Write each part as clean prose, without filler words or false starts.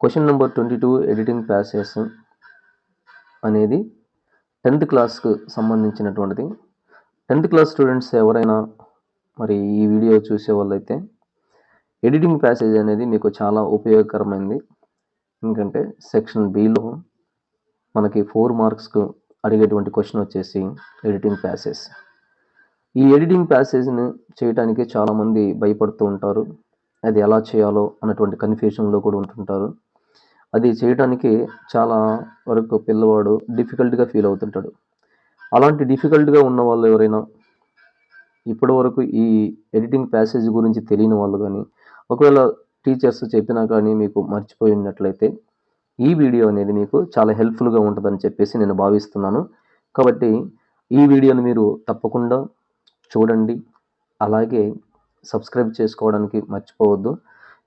Question number 22 editing passage అనేది 10th క్లాస్కు సంబంధించినటువంటిది. 10th class students ఎవరైనా మరి ఈ వీడియో చూసే వాళ్ళైతే ఎడిటింగ్ ప్యాసేజ్ అనేది మీకు చాలా ఉపయోగకరమైంది. ఎందుకంటే సెక్షన్ బిలో మనకి 4 మార్క్స్కు అడిగేటువంటి క్వశ్చన్ వచ్చేసి ఎడిటింగ్ ప్యాసేజ్. ఈ ఎడిటింగ్ ప్యాసేజ్ని చేయడానికి చాలామంది భయపడుతూ ఉంటారు. అది ఎలా చేయాలో అన్నటువంటి కన్ఫ్యూషన్లో కూడా ఉంటుంటారు. అది చేయడానికి చాలా వరకు పిల్లవాడు డిఫికల్ట్గా ఫీల్ అవుతుంటాడు. అలాంటి డిఫికల్ట్గా ఉన్న వాళ్ళు ఎవరైనా ఇప్పటి వరకు ఈ ఎడిటింగ్ ప్యాసేజ్ గురించి తెలియని వాళ్ళు కానీ, ఒకవేళ టీచర్స్ చెప్పినా కానీ మీకు మర్చిపోయి ఉన్నట్లయితే ఈ వీడియో అనేది మీకు చాలా హెల్ప్ఫుల్గా ఉంటుందని చెప్పేసి నేను భావిస్తున్నాను. కాబట్టి ఈ వీడియోని మీరు తప్పకుండా చూడండి. అలాగే సబ్స్క్రైబ్ చేసుకోవడానికి మర్చిపోవద్దు.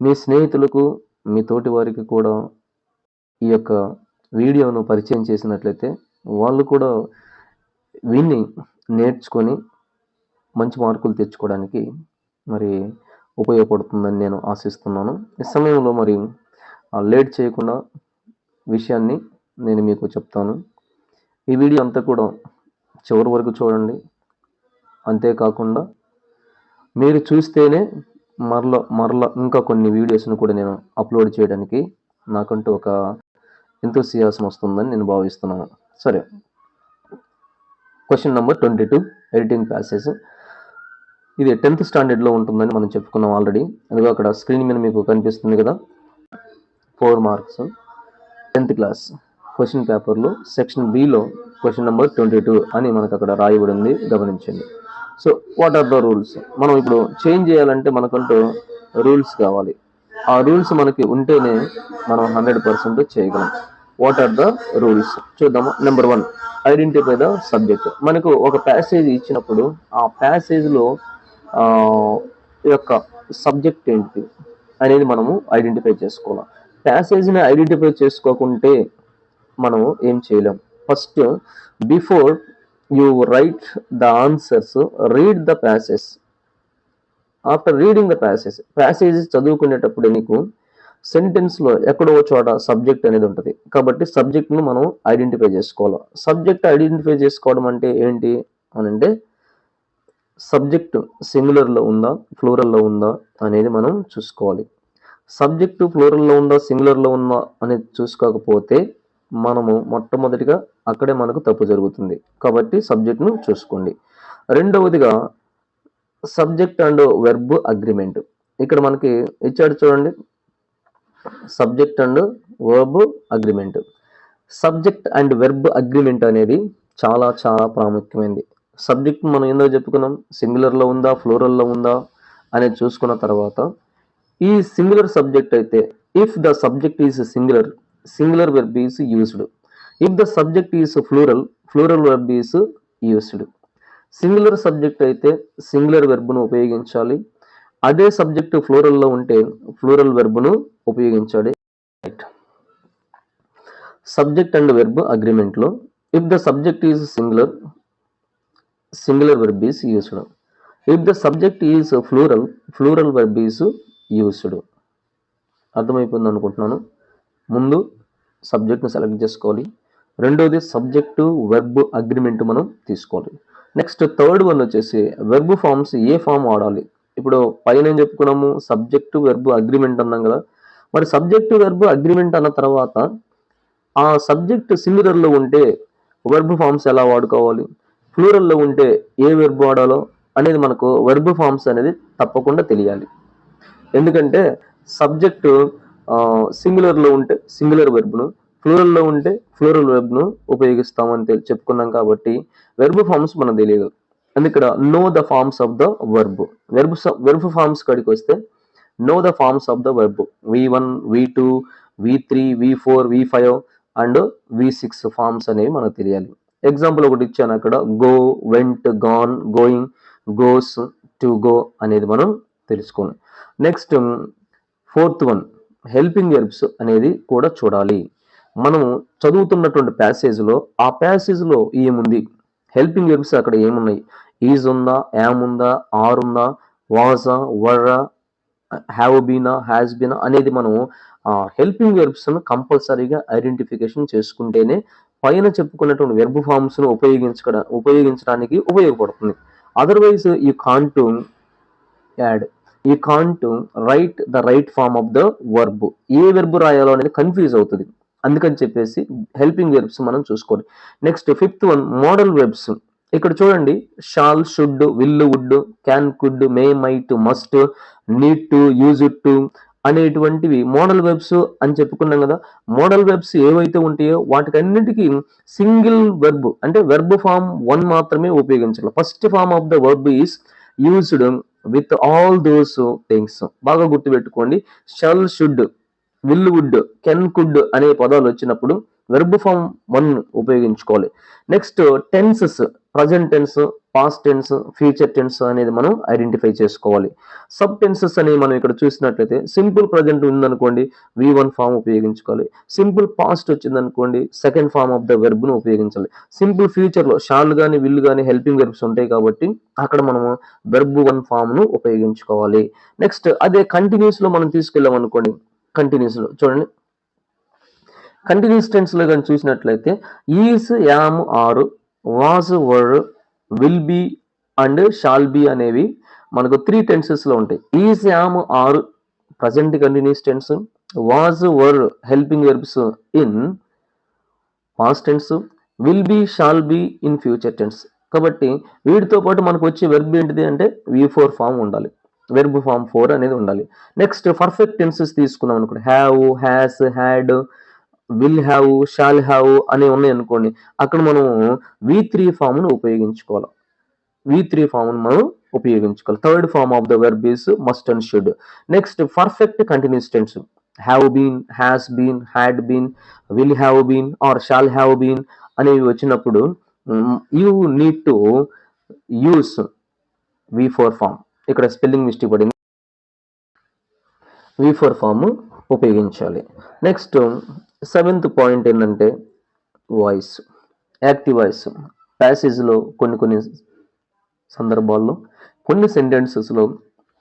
మీ స్నేహితులకు, మీ తోటి వారికి కూడా ఈ యొక్క వీడియోను పరిచయం చేసినట్లయితే వాళ్ళు కూడా విని నేర్చుకొని మంచి మార్కులు తెచ్చుకోవడానికి మరి ఉపయోగపడుతుందని నేను ఆశిస్తున్నాను. ఈ సమయంలో మరి లేట్ చేయకుండా విషయాన్ని నేను మీకు చెప్తాను. ఈ వీడియో అంతా కూడా చివరి వరకు చూడండి. అంతేకాకుండా మీరు చూస్తేనే మరలా ఇంకా కొన్ని వీడియోస్ను కూడా నేను అప్లోడ్ చేయడానికి నాకంటూ ఒక ఎంతూసియాసం వస్తుందని నేను భావిస్తున్నాను. సరే, క్వశ్చన్ నెంబర్ 22 ఎడిటింగ్ ప్యాసేజ్. ఇది 10th స్టాండర్డ్లో ఉంటుందని మనం చెప్పుకున్నాం ఆల్రెడీ. అదిగో అక్కడ స్క్రీన్ మీద మీకు కనిపిస్తుంది కదా, 4 మార్క్స్ 10th క్లాస్ క్వశ్చన్ పేపర్లో సెక్షన్ బిలో క్వశ్చన్ నెంబర్ 22 అని మనకు అక్కడ రాయబడింది, గమనించండి. So what are the rules? మనం ఇప్పుడు చేంజ్ చేయాలంటే మనకంటూ రూల్స్ కావాలి. ఆ రూల్స్ మనకి ఉంటేనే మనం 100% చేయగలం. వాట్ ఆర్ ద రూల్స్ చూద్దాము. Number 1, identify the subject. మనకు ఒక ప్యాసేజ్ ఇచ్చినప్పుడు ఆ ప్యాసేజ్లో యొక్క సబ్జెక్ట్ ఏంటి అనేది మనము ఐడెంటిఫై చేసుకోవాలి. ప్యాసేజ్ని ఐడెంటిఫై చేసుకోకుంటే మనము ఏం చేయలేం. First, before you right the answers, read the passage. After reading the passage చదువుకునేటప్పుడు నీకు సెంటెన్స్లో ఎక్కడో చోట సబ్జెక్ట్ అనేది ఉంటుంది. కాబట్టి సబ్జెక్ట్ను మనం ఐడెంటిఫై చేసుకోవాలి. సబ్జెక్ట్ ఐడెంటిఫై చేసుకోవడం అంటే ఏంటి అని అంటే, సబ్జెక్టు సింగులర్లో ఉందా, ప్లూరల్లో ఉందా అనేది మనం చూసుకోవాలి. సబ్జెక్టు ప్లూరల్లో ఉందా, సింగులర్లో ఉందా అనేది చూసుకోకపోతే మనము మొట్టమొదటిగా అక్కడే మనకు తప్పు జరుగుతుంది. కాబట్టి సబ్జెక్ట్ను చూసుకోండి. రెండవదిగా సబ్జెక్ట్ అండ్ వెర్బ్ అగ్రిమెంట్. ఇక్కడ మనకి ఇచ్చాడు చూడండి, subject and verb agreement. Subject and verb agreement అనేది చాలా చాలా ప్రాముఖ్యమైనది. సబ్జెక్ట్ మనం ఏందో చెప్పుకున్నాం, సింగులర్లో ఉందా, ఫ్లూరల్లో ఉందా అనేది చూసుకున్న తర్వాత, ఈ సింగులర్ సబ్జెక్ట్ అయితే if the subject is singular, singular verb is used. If the subject is plural, plural verb is used. Singular subject అయితే సింగులర్ వెర్బ్ను ఉపయోగించాలి. అదే సబ్జెక్టు ఫ్లూరల్లో ఉంటే ఫ్లూరల్ వెర్బ్ను ఉపయోగించాలి. సబ్జెక్ట్ అండ్ వెర్బ్ అగ్రిమెంట్లో if the subject is singular, singular verb is used. If the subject is plural, plural verb is used. అర్థమైపోయింది అనుకుంటున్నాను. ముందు సబ్జెక్ట్ను సెలెక్ట్ చేసుకోవాలి. రెండోది సబ్జెక్టు వెర్బ్ అగ్రిమెంట్ మనం తీసుకోవాలి. నెక్స్ట్ థర్డ్ వన్ వచ్చేసి వెర్బ్ ఫామ్స్ ఏ ఫామ్ వాడాలి. ఇప్పుడు పైన ఏం చెప్పుకున్నాము, సబ్జెక్టు వెర్బ్ అగ్రిమెంట్ అన్నాం కదా. మరి సబ్జెక్టు వెర్బ్ అగ్రిమెంట్ అన్న తర్వాత ఆ సబ్జెక్ట్ సింగులర్లో ఉంటే వెర్బ్ ఫామ్స్ ఎలా వాడుకోవాలి, ప్లూరల్లో ఉంటే ఏ వెర్బ్ వాడాలో అనేది మనకు వెర్బ్ ఫామ్స్ అనేది తప్పకుండా తెలియాలి. ఎందుకంటే సబ్జెక్టు సింగులర్లో ఉంటే సింగులర్ వెర్బ్ను, ఫ్లూరల్లో ఉంటే ఫ్లూరల్ వెర్బ్ను ఉపయోగిస్తామని చెప్పుకున్నాం. కాబట్టి వెర్బ్ ఫామ్స్ మనకు తెలియదు. అండ్ ఇక్కడ know the forms of the verb. Verb forms కాడికి వస్తే know the forms of the verb. V1, V2, V3, V4, V5 and V6 forms అనేవి మనకు తెలియాలి. ఎగ్జాంపుల్ ఒకటి ఇచ్చాను అక్కడ, go, went, gone, going, goes, to go అనేది మనం తెలుసుకోవాలి. Next 4th one, helping verbs అనేది కూడా చూడాలి. మనము చదువుతున్నటువంటి ప్యాసేజ్లో ఆ ప్యాసేజ్లో ఏముంది, హెల్పింగ్ వెర్బ్స్ అక్కడ ఏమున్నాయి, ఈజ్ ఉందా, యామ్ ఉందా, ఆర్ ఉందా, వాజా, వరా, హ్యావ్ బీనా, హ్యాస్ బీనా అనేది మనం హెల్పింగ్ వెర్బ్స్ను కంపల్సరీగా ఐడెంటిఫికేషన్ చేసుకుంటేనే పైన చెప్పుకున్నటువంటి వెర్బ్ ఫామ్స్ను ఉపయోగించడానికి ఉపయోగపడుతుంది. Otherwise you can't add, you can't write the right form of the verb. ఏ వెర్బ్ రాయాలో అనేది కన్ఫ్యూజ్ అవుతుంది. అందుకని చెప్పేసి హెల్పింగ్ వెర్బ్స్ మనం చూసుకోవాలి. Next 5th one model verbs. ఇక్కడ చూడండి, shall, should, will, would, can, could, may, might, must, need to, use to అనేటువంటివి మోడల్ వెర్బ్స్ అని చెప్పుకున్నాం కదా. మోడల్ వెర్బ్స్ ఏవైతే ఉంటాయో వాటికన్నిటికీ సింగిల్ వెర్బ్ అంటే వెర్బ్ ఫామ్ 1 మాత్రమే ఉపయోగించాలి. First form of the verb is used with all those things. బాగా గుర్తుపెట్టుకోండి, shall, should, will, would, can, could అనే పదాలు వచ్చినప్పుడు వెర్బ్ ఫామ్ 1 ఉపయోగించుకోవాలి. Next tenses, present tense, past tense, future tense అనేది మనం ఐడెంటిఫై చేసుకోవాలి. సబ్ టెన్సెస్ అనేవి మనం ఇక్కడ చూసినట్లయితే సింపుల్ ప్రజెంట్ ఉందనుకోండి V1 ఫామ్ ఉపయోగించుకోవాలి. సింపుల్ పాస్ట్ వచ్చిందనుకోండి second form of the verb ను ఉపయోగించాలి. సింపుల్ ఫ్యూచర్ లో షాల్ గానీ విల్ గానీ హెల్పింగ్ వెర్బ్స్ ఉంటాయి కాబట్టి అక్కడ మనము వెర్బ్ 1 ఫామ్ ను ఉపయోగించుకోవాలి. నెక్స్ట్ అదే కంటిన్యూస్ లో మనం తీసుకెళ్ళాం అనుకోండి, కంటిన్యూస్ లో చూడండి, కంటిన్యూస్ టెన్స్ లో కానీ చూసినట్లయితే is, am, are, was, were, will be and shall be అనేవి మనకు 3 టెన్సెస్ లో ఉంటాయి. Is, am, are present continuous tense, was, were helping verbs in past tense, will be, shall be in future tense. కాబట్టి వీటితో పాటు మనకు వచ్చే verb ఏంటిది అంటే V4 ఫామ్ ఉండాలి, వెర్బ్ ఫామ్ 4 అనేది ఉండాలి. నెక్స్ట్ పర్ఫెక్ట్ టెన్సెస్ తీసుకున్నాం అనుకోండి, have, has, had, will have, shall have అనేవి ఉన్నాయి అనుకోండి, అక్కడ మనం V3 ఫామ్ ను ఉపయోగించుకోవాలి. V3 ఫామ్ ను మనం ఉపయోగించుకోవాలి. Third form of the verb is must and should. Next perfect continuous tense, have been, has been, had been, will have been or shall have been అనేవి వచ్చినప్పుడు you need to use V4 form. ఇక్కడ spelling mistake పడింది, V4 form ఉపయోగించాలి. Next 7th point ఏంటంటే voice, active voice. ప్యాసేజ్లో కొన్ని సందర్భాల్లో కొన్ని సెంటెన్సెస్లో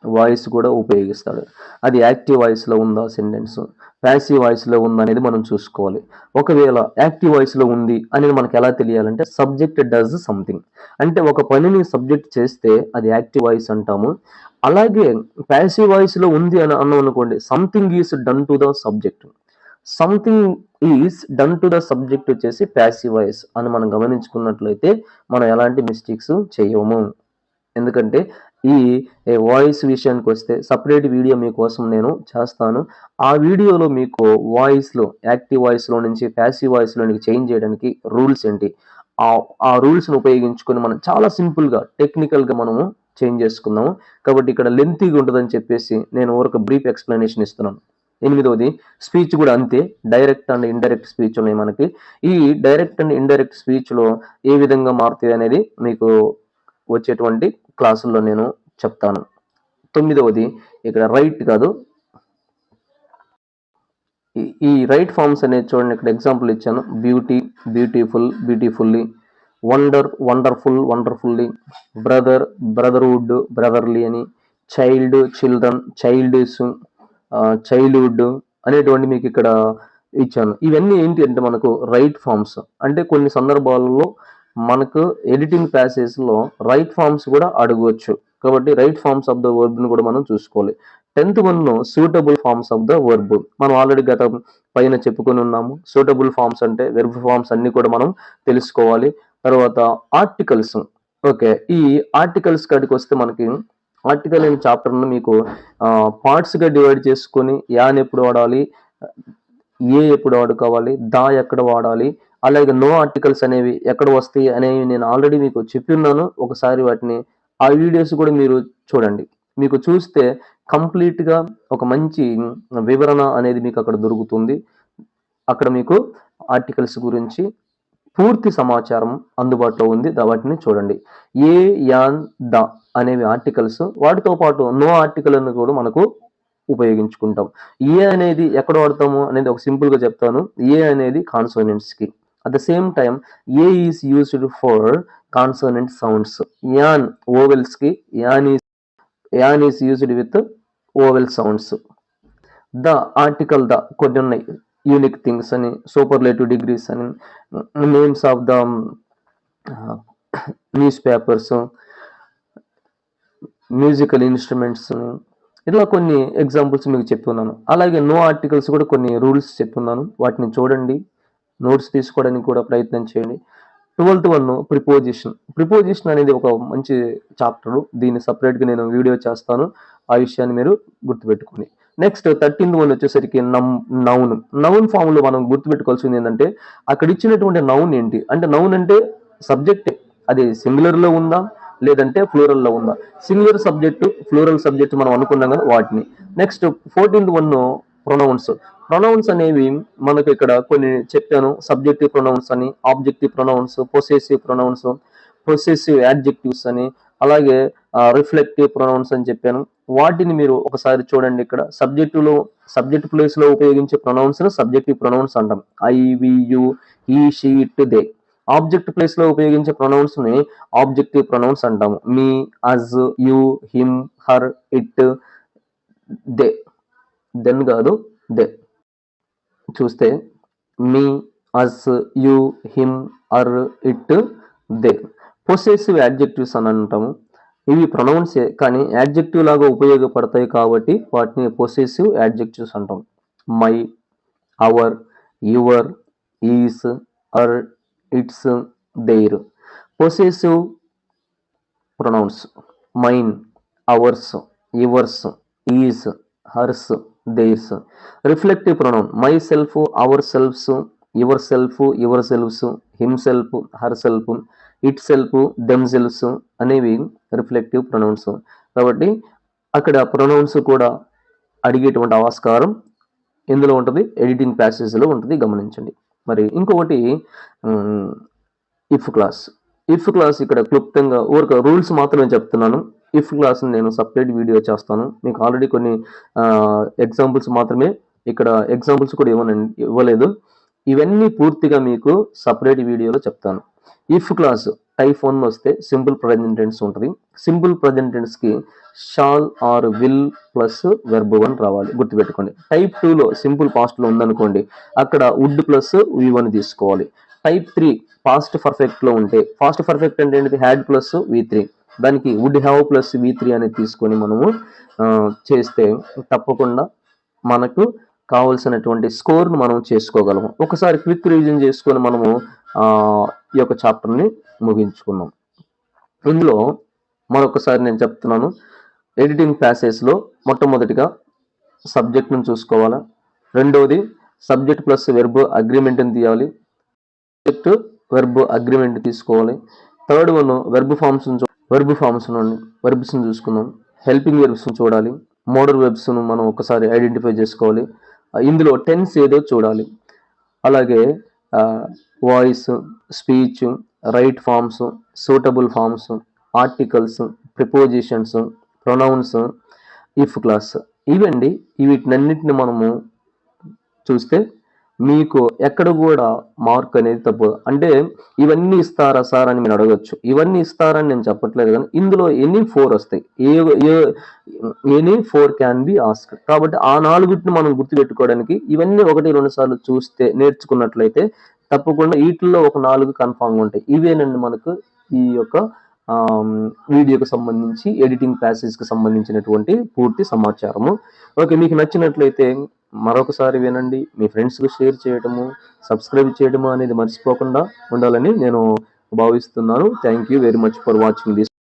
వాయిస్ కూడా ఉపయోగిస్తాడు. అది యాక్టివ్ వాయిస్లో ఉందా సెంటెన్స్, ప్యాసివ్ వాయిస్లో ఉందా అనేది మనం చూసుకోవాలి. ఒకవేళ యాక్టివ్ వాయిస్లో ఉంది అనేది మనకు ఎలా తెలియాలంటే సబ్జెక్ట్ డస్ సంథింగ్, అంటే ఒక పనిని సబ్జెక్ట్ చేస్తే అది యాక్టివ్ వాయిస్ అంటాము. అలాగే ప్యాసివ్ వాయిస్లో ఉంది అని అన్నాం అనుకోండి, something is done to the subject, something is done to the subject వచ్చేసి ప్యాసివ్ వాయిస్ అని మనం గమనించుకున్నట్లయితే మనం ఎలాంటి మిస్టేక్స్ చేయము. ఎందుకంటే ఈ వాయిస్ విషయానికి వస్తే సపరేట్ వీడియో మీకోసం నేను చేస్తాను. ఆ వీడియోలో మీకు వాయిస్లో యాక్టివ్ వాయిస్లో నుంచి ప్యాసివ్ వాయిస్లోనికి చేంజ్ చేయడానికి రూల్స్ ఏంటి, ఆ రూల్స్ని ఉపయోగించుకొని మనం చాలా సింపుల్గా టెక్నికల్గా మనము చేంజ్ చేసుకుందాము. కాబట్టి ఇక్కడ లెంతీగా ఉంటుందని చెప్పేసి నేను ఒక బ్రీఫ్ ఎక్స్ప్లెనేషన్ ఇస్తున్నాను. 8వది స్పీచ్ కూడా అంతే, డైరెక్ట్ అండ్ ఇండైరెక్ట్ స్పీచ్ ఉన్నాయి మనకి. ఈ డైరెక్ట్ అండ్ ఇండైరెక్ట్ స్పీచ్లో ఏ విధంగా మారుతాయి అనేది మీకు వచ్చేటువంటి క్లాసుల్లో నేను చెప్తాను. 9వది ఇక్కడ రైట్ కాదు, ఈ రైట్ ఫార్మ్స్ అనేది చూడండి, ఇక్కడ ఎగ్జాంపుల్ ఇచ్చాను. Beauty, beautiful, beautifully, wonder, wonderful, wonderfully, brother, brotherhood, brotherly అని, చైల్డ్, చిల్డ్రన్, చైల్డ్స్, చైల్డ్హుడ్ అనేటువంటి మీకు ఇక్కడ ఇచ్చాను. ఇవన్నీ ఏంటి అంటే మనకు రైట్ ఫార్మ్స్. అంటే కొన్ని సందర్భాలలో మనకు ఎడిటింగ్ ప్యాసేజ్లో రైట్ ఫార్మ్స్ కూడా అడగవచ్చు. కాబట్టి రైట్ ఫార్మ్స్ ఆఫ్ ద వర్బ్ని కూడా మనం చూసుకోవాలి. 10th వన్లో suitable forms of the verb. మనం ఆల్రెడీ గత పైన చెప్పుకొని ఉన్నాము. సూటబుల్ ఫార్మ్స్ అంటే వెర్బ్ ఫార్మ్స్ అన్ని కూడా మనం తెలుసుకోవాలి. తర్వాత ఆర్టికల్స్. ఓకే, ఈ ఆర్టికల్స్ కాడికి వస్తే మనకి ఆర్టికల్ అనే చాప్టర్ను మీకు పార్ట్స్గా డివైడ్ చేసుకొని యాన్ ఎప్పుడు వాడాలి, ఏ ఎప్పుడు వాడుకోవాలి, దా ఎక్కడ వాడాలి, అలాగే నో ఆర్టికల్స్ అనేవి ఎక్కడ వస్తాయి అనేవి నేను ఆల్రెడీ మీకు చెప్పి ఉన్నాను. ఒకసారి వాటిని ఆ వీడియోస్ కూడా మీరు చూడండి. మీకు చూస్తే కంప్లీట్గా ఒక మంచి వివరణ అనేది మీకు అక్కడ దొరుకుతుంది. అక్కడ మీకు ఆర్టికల్స్ గురించి పూర్తి సమాచారం అందుబాటులో ఉంది, వాటిని చూడండి. ఏ, యాన్, ద అనేవి ఆర్టికల్స్, వాటితో పాటు నో ఆర్టికల్ అని కూడా మనకు ఉపయోగించుకుంటాం. ఏ అనేది ఎక్కడ వాడతాము అనేది ఒక సింపుల్గా చెప్తాను. ఏ అనేది కాన్సోనెంట్స్కి. At the same time A is used for consonant sounds. An ఓవెల్స్కి, an is used with vowel sounds. The article the కొన్ని ఉన్నాయి, యూనిక్ థింగ్స్ అని, సూపర్లేటివ్ డిగ్రీస్ అని, names of the newspapers, musical instruments, ఇట్లా కొన్ని examples మీకు చెప్పున్నాను. అలాగే no articles కూడా కొన్ని రూల్స్ చెప్పున్నాను, వాటిని చూడండి, నోట్స్ తీసుకోవడానికి కూడా ప్రయత్నం చేయండి. 12th వన్ ప్రిపోజిషన్ అనేది ఒక మంచి చాప్టర్, దీన్ని సపరేట్గా నేను వీడియో చేస్తాను, ఆ విషయాన్ని మీరు గుర్తుపెట్టుకోండి. నెక్స్ట్ 13th వన్ వచ్చేసరికి నౌన్ ఫామ్ లో మనం గుర్తుపెట్టుకోవాల్సింది ఏంటంటే అక్కడ ఇచ్చినటువంటి నౌన్ ఏంటి అంటే, నౌన్ అంటే సబ్జెక్ట్, అది సింగులర్ లో ఉందా లేదంటే ఫ్లూరల్ లో ఉందా, సింగులర్ సబ్జెక్టు ఫ్లూరల్ సబ్జెక్ట్ మనం అనుకున్నాం కదా వాటిని. నెక్స్ట్ 14th వన్ ప్రొనౌన్స్ అనేవి మనకు ఇక్కడ కొన్ని చెప్పాను, సబ్జెక్టివ్ ప్రొనౌన్స్ అని, objective pronouns, possessive pronouns, possessive adjectives అని, అలాగే రిఫ్లెక్టివ్ ప్రొనౌన్స్ అని చెప్పాను. వాటిని మీరు ఒకసారి చూడండి. ఇక్కడ సబ్జెక్ట్ ప్లేస్ లో ఉపయోగించే ప్రొనౌన్స్ సబ్జెక్టివ్ ప్రొనౌన్స్ అంటాం, I, we, you, he, she, it, they. Object place లో ఉపయోగించే ప్రొనౌన్స్ ని ఆబ్జెక్టివ్ ప్రొనౌన్స్ అంటాము, me, us, you, him, her, it, they. Then కాదు, దే. చూస్తే me, us, you, him, her, it, they. Possessive adjectives అని అంటాము, ఇవి ప్రొనౌన్సే కానీ యాడ్జెక్టివ్ లాగా ఉపయోగపడతాయి కాబట్టి వాటిని పొసెసివ్ యాడ్జెక్టివ్స్ అంటాం. My, our, your, his, her, its, their. Possessive pronouns mine, ours, yours, his, hers, theirs. Reflective pronoun myself, ourselves, yourself, yourselves, himself, herself, itself, themselves అనేవి రిఫ్లెక్టివ్ ప్రొనౌన్స్. కాబట్టి అక్కడ ప్రొనౌన్స్ కూడా అడిగేటువంటి ఆస్కారం ఎందులో ఉంటుంది, ఎడిటింగ్ ప్యాసేజ్లో ఉంటుంది, గమనించండి. మరి ఇంకొకటి ఇఫ్ క్లాస్ ఇక్కడ క్లుప్తంగా రూల్స్ మాత్రమే చెప్తున్నాను. ఇఫ్ క్లాస్ నేను సపరేట్ వీడియో చేస్తాను, మీకు ఆల్రెడీ కొన్ని ఎగ్జాంపుల్స్ మాత్రమే, ఇక్కడ ఎగ్జాంపుల్స్ కూడా ఇవ్వలేదు, ఇవన్నీ పూర్తిగా మీకు సపరేట్ వీడియోలో చెప్తాను. ఇఫ్ క్లాస్ టైప్ 1 వస్తే సింపుల్ ప్రజెంట్ టెన్స్ ఉంటుంది. సింపుల్ ప్రజెంట్ టెన్స్ కి shall or will plus verb 1 రావాలి, గుర్తుపెట్టుకోండి. టైప్ 2లో సింపుల్ పాస్ట్ లో ఉందనుకోండి, అక్కడ వుడ్ ప్లస్ V1 తీసుకోవాలి. టైప్ 3 పాస్ట్ పర్ఫెక్ట్ లో ఉంటే, పాస్ట్ పర్ఫెక్ట్ అంటే ఏంటిది, హ్యాడ్ ప్లస్ V3, దానికి వుడ్ హ్యావ్ ప్లస్ V3 అనేది తీసుకొని మనము చేస్తే తప్పకుండా మనకు కావలసినటువంటి స్కోర్ను మనం చేసుకోగలము. ఒకసారి క్విక్ రివిజన్ చేసుకొని మనము ఈ యొక్క చాప్టర్ని ముగించుకున్నాం. ఇందులో మరొకసారి నేను చెప్తున్నాను, ఎడిటింగ్ ప్యాసేజ్లో మొట్టమొదటిగా సబ్జెక్ట్ను చూసుకోవాలా, రెండవది సబ్జెక్ట్ ప్లస్ వెర్బ్ అగ్రిమెంట్ని తీయాలి, సబ్జెక్ట్ వెర్బ్ అగ్రిమెంట్ తీసుకోవాలి. థర్డ్ వన్ వెర్బ్ వెర్బ్స్ని చూసుకుందాం, హెల్పింగ్ వెర్బ్స్ని చూడాలి, మోడల్ వెర్బ్స్ను మనం ఒకసారి ఐడెంటిఫై చేసుకోవాలి, ఇందులో టెన్స్ ఏదో చూడాలి, అలాగే voice, speech, right forms, suitable forms, articles, prepositions, pronouns, if clause. ఇవండి, వీటినన్నిటిని మనము చూస్తే మీకు ఎక్కడ కూడా మార్క్ అనేది తప్పు. అంటే ఇవన్నీ ఇస్తారా సార్ అని మీరు అడగచ్చు, ఇవన్నీ ఇస్తారని నేను చెప్పట్లేదు, కానీ ఇందులో ఎనీ 4 వస్తాయి, ఎనీ 4 క్యాన్ బి ఆస్క్. కాబట్టి ఆ 4ని మనం గుర్తుపెట్టుకోవడానికి ఇవన్నీ 1-2 సార్లు చూస్తే నేర్చుకున్నట్లయితే తప్పకుండా వీటిల్లో ఒక 4 కన్ఫామ్గా ఉంటాయి. ఇవేనండి మనకు ఈ యొక్క వీడియోకి సంబంధించి ఎడిటింగ్ ప్యాసేజ్కి సంబంధించినటువంటి పూర్తి సమాచారము. ఓకే, మీకు నచ్చినట్లయితే మరొకసారి వినండి, మీ ఫ్రెండ్స్కి షేర్ చేయడము, సబ్స్క్రైబ్ చేయడము అనేది మర్చిపోకుండా ఉండాలని నేను భావిస్తున్నాను. Thank you very much for watching this.